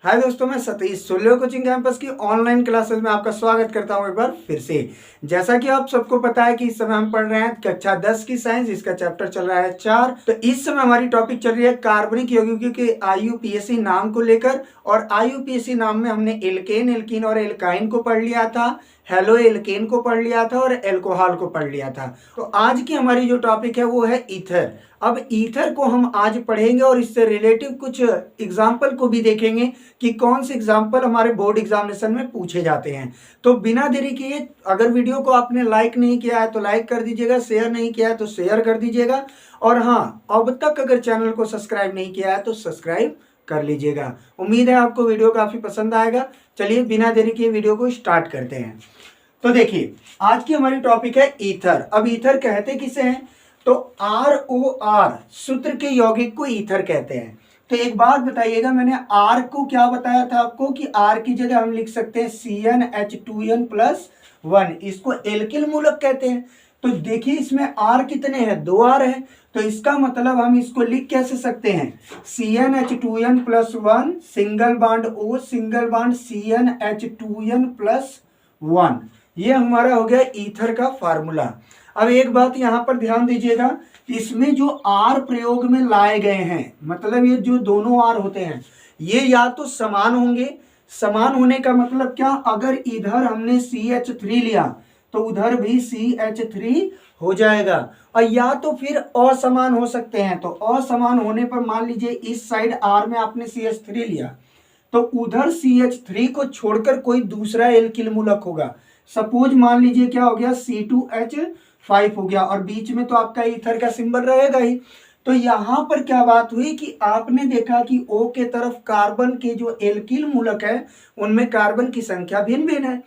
हाय दोस्तों, मैं सतीश सोलियो कोचिंग कैंपस की ऑनलाइन क्लासेस में आपका स्वागत करता हूं एक बार फिर से। जैसा कि आप सबको पता है कि इस समय हम पढ़ रहे हैं कक्षा 10 की साइंस। इसका चैप्टर चल रहा है 4। तो इस समय हमारी टॉपिक चल रही है कार्बनिक यौगिकों के आईयूपीएसी नाम को लेकर। और आईयूपीएसी नाम में हमने एल्केन, एल्कीन और एल्काइन को पढ़ लिया था, हेलो एल्केन को पढ़ लिया था और एल्कोहल को पढ़ लिया था। तो आज की हमारी जो टॉपिक है वो है ईथर। अब ईथर को हम आज पढ़ेंगे और इससे रिलेटिव कुछ एग्जाम्पल को भी देखेंगे कि कौन से एग्जाम्पल हमारे बोर्ड एग्जामिनेशन में पूछे जाते हैं। तो बिना देरी किए, अगर वीडियो को आपने लाइक नहीं किया है तो लाइक कर दीजिएगा, शेयर नहीं किया है तो शेयर कर दीजिएगा, और हाँ, अब तक अगर चैनल को सब्सक्राइब नहीं किया है तो सब्सक्राइब कर लीजिएगा। उम्मीद है आपको वीडियो काफी पसंद आएगा। चलिए बिना देरी किए वीडियो को स्टार्ट करते हैं। तो देखिए, आज की हमारी टॉपिक है ईथर। अब ईथर कहते किसे हैं? तो ROR सूत्र के यौगिक को ईथर कहते हैं। तो एक बात बताइएगा, मैंने R को क्या बताया था आपको कि R की जगह हम लिख सकते हैं CnH2n+1। इसको एल्किल मूलक कहते हैं। तो देखिए, इसमें R कितने हैं? 2 R है। तो इसका मतलब हम इसको लिख कैसे सकते हैं? CnH2n+1 single bond O single bond CnH2n+1। ये हमारा हो गया ईथर का फार्मूला। अब एक बात यहां पर ध्यान दीजिएगा, इसमें जो आर प्रयोग में लाए गए हैं, मतलब ये जो दोनों आर होते हैं ये या तो समान होंगे। समान होने का मतलब क्या? अगर इधर हमने CH3 लिया तो उधर भी CH3 हो जाएगा। और या तो फिर असमान हो सकते हैं। तो असमान होने पर मान लीजिए इस साइड आर में आपने CH3 लिया तो उधर CH3 को छोड़कर कोई दूसरा एल्किल मूलक होगा। सपोज मान लीजिए क्या हो गया, C2H5 हो गया, और बीच में तो आपका ईथर का सिंबल रहेगा ही। तो यहां पर क्या बात हुई कि आपने देखा कि O के तरफ कार्बन के जो एल्किल मूलक है उनमें कार्बन की संख्या भिन्न भिन्न है।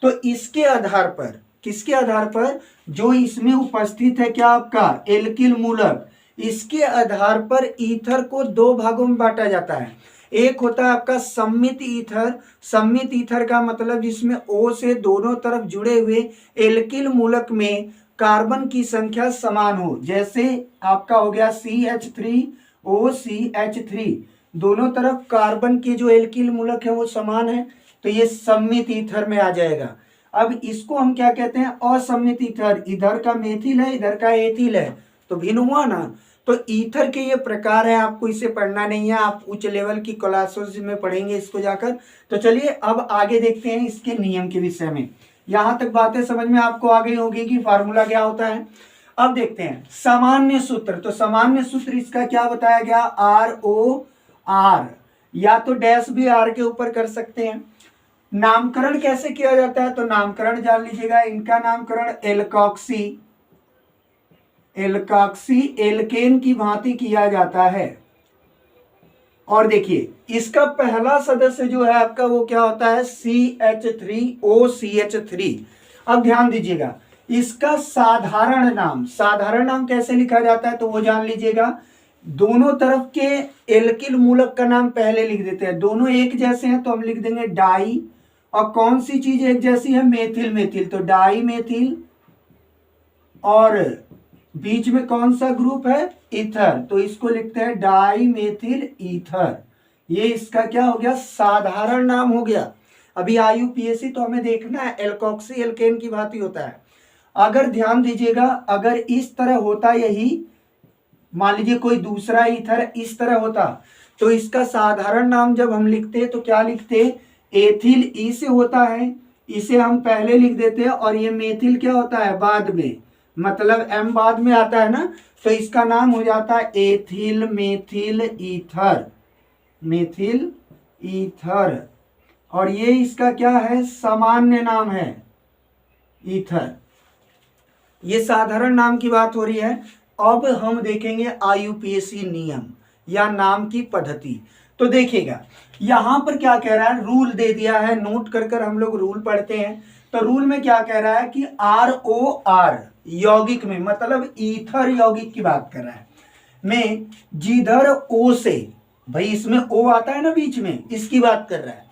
तो इसके आधार पर, किसके आधार पर? जो इसमें उपस्थित है क्या आपका एल्किल मूलक, इसके आधार पर ईथर को 2 भागों में बांटा जाता है। एक होता है आपका सम्मित ईथर। सम्मित ईथर का मतलब जिसमें O से दोनों तरफ जुड़े हुए एल्किल मूलक में कार्बन की संख्या समान हो। जैसे आपका हो गया CH3OCH3, दोनों तरफ कार्बन के जो एल्किल मूलक है वो समान है, तो ये सम्मित ईथर में आ जाएगा। अब इसको हम क्या कहते हैं? असम्मित ईथर। इधर का मेथिल है, इधर का एथिल है, तो भिन्न हुआ ना। तो ईथर के ये प्रकार है, आपको इसे पढ़ना नहीं है, आप उच्च लेवल की क्लासेस में पढ़ेंगे इसको जाकर। तो चलिए अब आगे देखते हैं इसके नियम के विषय में। यहां तक बातें समझ में आपको आ गई होगी कि फार्मूला क्या होता है। अब देखते हैं सामान्य सूत्र। तो सामान्य सूत्र इसका क्या बताया गया? ROR, या तो डैश भी R के ऊपर कर सकते हैं। नामकरण कैसे किया जाता है? तो नामकरण जान लीजिएगा। इनका नामकरण एल्कॉक्सी एल्केन की भांति किया जाता है। और देखिए, इसका पहला सदस्य जो है आपका वो क्या होता है? CH3OCH3। अब ध्यान दीजिएगा, इसका साधारण नाम कैसे लिखा जाता है तो वो जान लीजिएगा। दोनों तरफ के एल्किल मूलक का नाम पहले लिख देते हैं। दोनों एक जैसे हैं तो हम लिख देंगे डाई। और कौन सी चीज एक जैसी है? मेथिल मेथिल, तो डाई मेथिल। और बीच में कौन सा ग्रुप है? ईथर, तो इसको लिखते हैं डाई मेथिल ईथर। ये इसका क्या हो गया? साधारण नाम हो गया। अभी आईयूपीएसी तो हमें देखना है एल्कोक्सी एल्केन की भांति होता है। अगर ध्यान दीजिएगा, अगर इस तरह होता, यही मान लीजिए कोई दूसरा ईथर इस तरह होता, तो इसका साधारण नाम जब हम लिखते तो क्या लिखते? एथिल ई से होता है, इसे हम पहले लिख देते हैं, और ये मेथिल क्या होता है? बाद में, मतलब M बाद में आता है ना, तो इसका नाम हो जाता है ethyl methyl ether. Methyl ether. और ये इसका क्या है? सामान्य नाम है ईथर। ये साधारण नाम की बात हो रही है। अब हम देखेंगे आईयूपीएसी नियम या नाम की पद्धति। तो देखिएगा यहां पर क्या कह रहा है, रूल दे दिया है, नोट कर कर हम लोग रूल पढ़ते हैं। तो रूल में क्या कह रहा है कि ROR यौगिक में, मतलब ईथर यौगिक की बात कर रहा है, में जिधर O से, भाई इसमें O आता है ना बीच में, इसकी बात कर रहा है।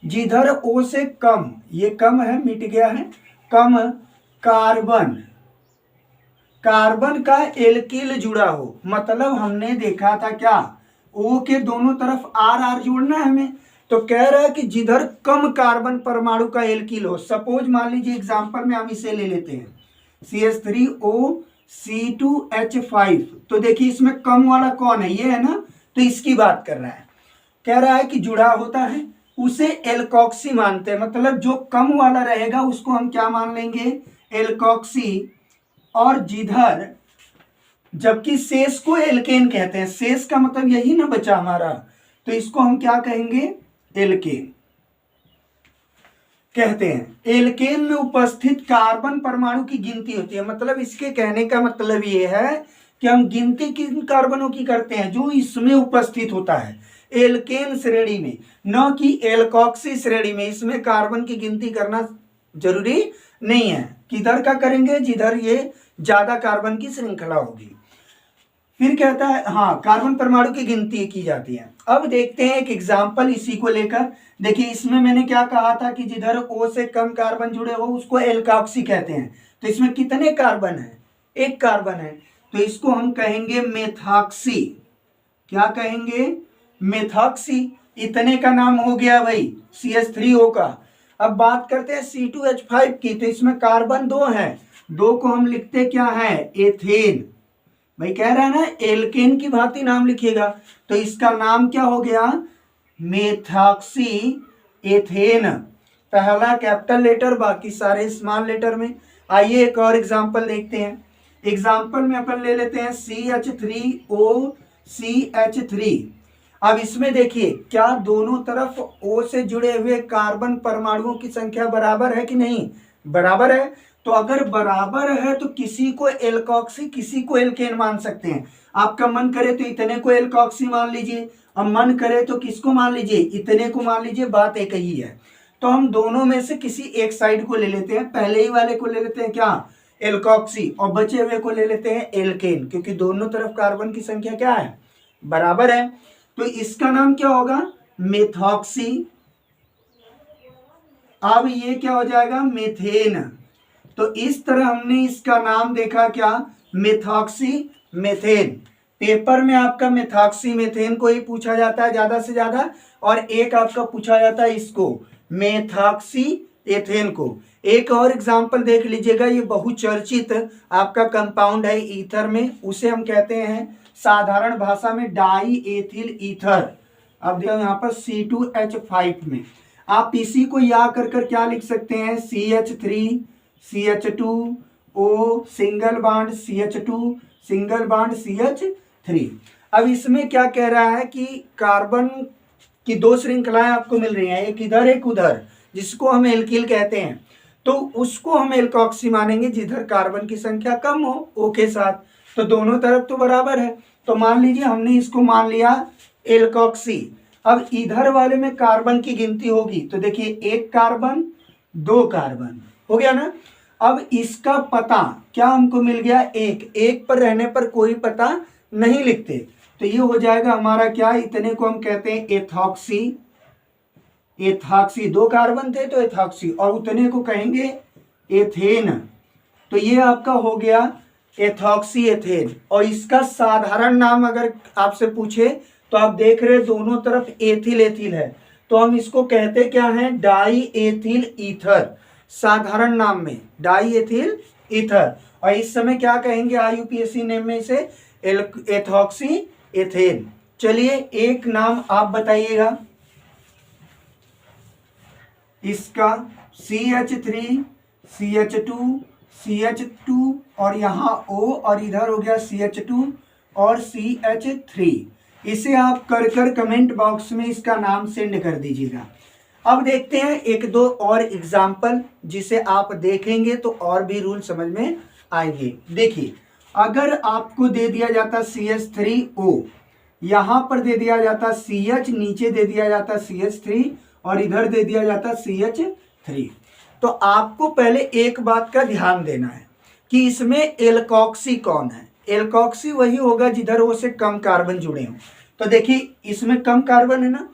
जिधर O से कम, ये कम है, मिट गया है, कम कार्बन का एल्किल जुड़ा हो। मतलब हमने देखा था क्या, O के दोनों तरफ R जोड़ना है हमें, तो कह रहा है कि जिधर कम कार्बन परमाणु का एल्किल हो, सपोज मान लीजिए एग्जांपल में हम इसे ले लेते हैं CH3OC2H5, तो देखिए इसमें कम वाला कौन है, ये है ना, तो इसकी बात कर रहा है। कह रहा है कि जुड़ा होता है उसे एल्कोक्सी मानते हैं, मतलब जो कम वाला रहेगा उसको हम क्या मान लेंगे, एल्कोक्सी, और जिधर जबकि शेष को एल्केन कहते हैं, शेष का मतलब यही ना बचा हमारा, तो इसको हम क्या कहेंगे, एल्केन कहते हैं। एल्केन में उपस्थित कार्बन परमाणु की गिनती होती है, मतलब इसके कहने का मतलब ये है कि हम गिनती किन कार्बनों की करते हैं, जो इसमें उपस्थित होता है एल्केन श्रेणी में, न कि एल्कोक्सी श्रेणी में। इसमें कार्बन की गिनती करना जरूरी नहीं है, किधर का करेंगे, जिधर ये ज्यादा कार्बन की श्रृंखला होगी। फिर कहता है हाँ, कार्बन परमाणु की गिनती की जाती है। अब देखते हैं एक एग्जाम्पल इसी को लेकर। देखिए इसमें मैंने क्या कहा था कि जिधर O से कम कार्बन जुड़े हो उसको एल्कोक्सी कहते हैं। तो इसमें कितने कार्बन है, एक कार्बन है, तो इसको हम कहेंगे मेथॉक्सी। क्या कहेंगे, मेथॉक्सी। इतने का नाम हो गया भाई CH3O का। अब बात करते हैं C2H5 की, तो इसमें कार्बन 2 है, 2 को हम लिखते क्या है, एथेन। भाई कह रहा है ना एल्केन की भांति नाम लिखिएगा, तो इसका नाम क्या हो गया, मेथॉक्सी एथेन। पहला कैपिटल लेटर, बाकी सारे स्मॉल लेटर में। आइए एक और एग्जांपल देखते हैं। एग्जांपल में अपन ले लेते हैं CH3OCH3। अब इसमें देखिए क्या दोनों तरफ O से जुड़े हुए कार्बन परमाणुओं की संख्या बराबर है कि नहीं, बराबर है। तो अगर बराबर है तो किसी को एल्कोक्सी किसी को एल्केन मान सकते हैं। आपका मन करे तो इतने को एल्कोक्सी मान लीजिए, अब मन करे तो किसको मान लीजिए, इतने को मान लीजिए, बात एक ही है। तो हम दोनों में से किसी एक साइड को ले लेते हैं, पहले ही वाले को ले लेते हैं क्या, एल्कोक्सी, और बचे हुए को ले लेते हैं एल्केन, क्योंकि दोनों तरफ कार्बन की संख्या क्या है, बराबर है। तो इसका नाम क्या होगा, मेथॉक्सी। अब ये क्या हो जाएगा, मेथेन। तो इस तरह हमने इसका नाम देखा क्या, मेथॉक्सी मेथेन। पेपर में आपका मेथॉक्सी मेथेन को ही पूछा जाता है ज्यादा से ज्यादा, और एक आपका पूछा जाता है इसको, मेथॉक्सी एथेन को। एक और एग्जांपल देख लीजिएगा, ये बहुचर्चित आपका कंपाउंड है ईथर में, उसे हम कहते हैं साधारण भाषा में डाई एथिल ईथर। अब देखो यहाँ पर C2H5 में आप इसी को या कर क्या लिख सकते हैं, CH3 CH2O single bond CH2 single bond CH3। अब इसमें क्या कह रहा है कि कार्बन की 2 श्रृंखलाएं आपको मिल रही हैं, एक इधर एक उधर, जिसको हम एल्किल कहते हैं। तो उसको हम एल्कोक्सी मानेंगे जिधर कार्बन की संख्या कम हो O के साथ। तो दोनों तरफ तो बराबर है, तो मान लीजिए हमने इसको मान लिया एल्कोक्सी। अब इधर वाले में कार्बन की गिनती होगी, तो देखिए 1 कार्बन 2 कार्बन हो गया ना। अब इसका पता क्या हमको मिल गया, एक पर रहने पर कोई पता नहीं लिखते, तो ये हो जाएगा हमारा क्या, इतने को हम कहते हैं एथॉक्सी। एथॉक्सी 2 कार्बन थे तो एथॉक्सी, और उतने को कहेंगे एथेन। तो ये आपका हो गया एथॉक्सी एथेन। और इसका साधारण नाम अगर आपसे पूछे तो आप देख रहे दोनों तरफ एथिल एथिल है, तो हम इसको कहते क्या है, डाई एथिल ईथर। साधारण नाम में डाई एथिल ईथर। और इस समय क्या कहेंगे IUPAC नेम में इसे, एथॉक्सी एथेन। चलिए एक नाम आप बताइएगा इसका, CH3 CH2 CH2 और यहाँ O, और इधर हो गया CH2 और CH3। इसे आप कर कमेंट बॉक्स में इसका नाम सेंड कर दीजिएगा। अब देखते हैं एक दो और एग्जाम्पल, जिसे आप देखेंगे तो और भी रूल समझ में आएंगे। देखिए अगर आपको दे दिया जाता CH3O, यहाँ पर दे दिया जाता CH, नीचे दे दिया जाता CH3 और इधर दे दिया जाता CH3, तो आपको पहले एक बात का ध्यान देना है कि इसमें एल्कोक्सी कौन है। एल्कोक्सी वही होगा जिधर वो से कम कार्बन जुड़े हों। तो देखिए इसमें कम कार्बन है ना,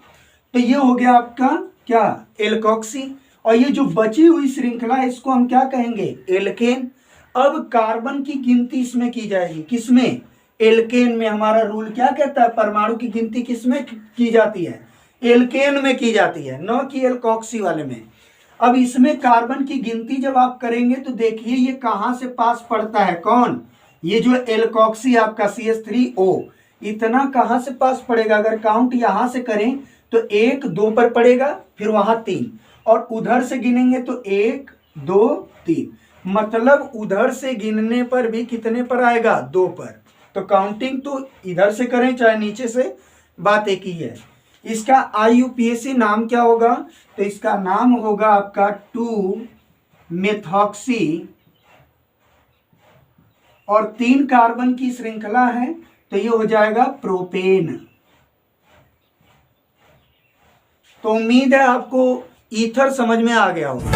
तो ये हो गया आपका क्या, एल्कोक्सी। और ये जो बची हुई श्रृंखला है इसको हम क्या कहेंगे, एल्केन। अब कार्बन की गिनती इसमें की जाएगी, किसमें, एल्केन में। हमारा रूल क्या कहता है, परमाणु की गिनती किसमें की जाती है, एल्केन में की जाती है, न कि एल्कोक्सी वाले में। अब इसमें कार्बन की गिनती जब आप करेंगे तो देखिए ये कहां से पास पड़ता है, कौन, ये जो एल्कोक्सी आपका CH3O इतना कहां से पास पड़ेगा। अगर काउंट यहां से करें तो 1 2 पर पड़ेगा, फिर वहां 3, और उधर से गिनेंगे तो 1 2 3, मतलब उधर से गिनने पर भी कितने पर आएगा, 2 पर। तो काउंटिंग तो इधर से करें चाहे नीचे से, बात एक ही है। इसका IUPAC नाम क्या होगा, तो इसका नाम होगा आपका 2-मेथॉक्सी, और 3 कार्बन की श्रृंखला है तो ये हो जाएगा प्रोपेन। तो उम्मीद है आपको ईथर समझ में आ गया होगा।